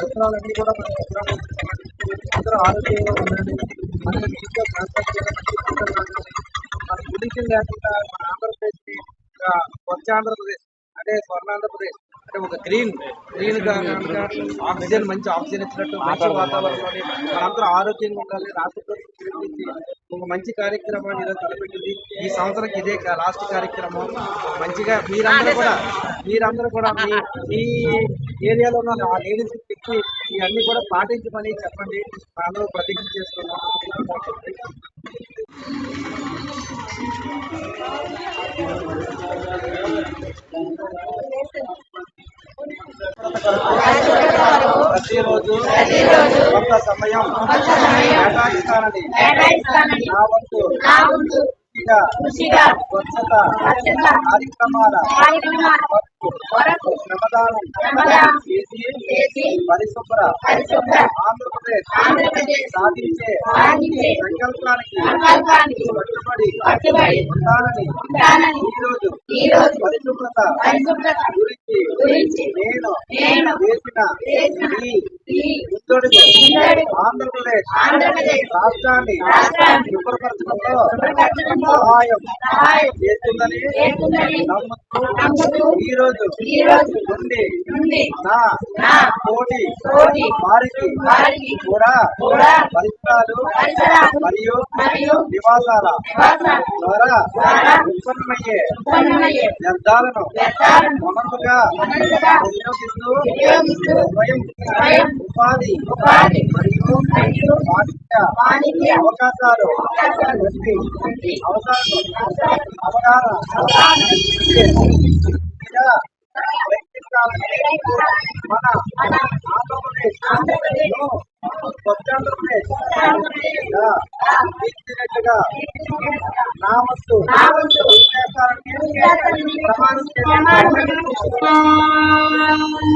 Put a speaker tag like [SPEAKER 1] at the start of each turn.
[SPEAKER 1] అవసరాలన్నీ కూడా అందరూ ఆరోగ్యంగా ఉండండి. మన ఇంట్లో మన గురించి లేకుండా మన ఆంధ్రప్రదేశ్ని కొత్త ఆంధ్రప్రదేశ్ అంటే స్వర్ణాంధ్రప్రదేశ్ అంటే ఒక గ్రీన్ గా ఆక్సిజన్ మంచి ఆక్సిజన్ ఇచ్చినట్టు మంచి వాతావరణంలోని మనందరూ ఆరోగ్యంగా ఉండాలి. రాష్ట్ర ప్రభుత్వం గురించి ఒక మంచి కార్యక్రమాన్ని ఈరోజు తలపెట్టింది. ఈ సంవత్సరం ఇదే లాస్ట్ కార్యక్రమం. మంచిగా మీరందరూ కూడా మీ ఏరియాలో ఉన్న ఆ లేడీస్ చెప్పి ఇవన్నీ కూడా పాటించమని చెప్పండి. అందరూ ప్రతిజ్ఞ చేసుకున్నాం. ప్రతిరోజు కొంత సమయం కేటాయిస్తానని నా వంతు కృషిగా స్వచ్ఛత కార్యక్రమాల శ్రమదానం చేసి పరిశుభ్ర ఆంధ్రప్రదేశ్ సాధించే సంకల్పానికి కట్టుబడి ఉంటానని ఈరోజు పరిశుభ్రత గురించి నేను చేసిన ఈ ముద్దడుగు ఆంధ్రప్రదేశ్ రాష్ట్రాన్ని శుభ్రపరచడంలో సహాయం చేస్తుందని నమ్ముతూ ఈ రోజు నుండి నా తోటి వారికి కూడా పరిసరాలు మరియు నివాసాల ద్వారా ఉత్పన్నమయ్యే వ్యర్థాలను వనరులుగా వినియోగిస్తూ స్వయం ఉపాధి మరియు వాణిజ్య అవకాశాలు మన ఆంధ్రప్రదేశ్ కొత్త ఆంధ్రప్రదేశ్ నా వంతు ప్రమాణం చేస్తాను.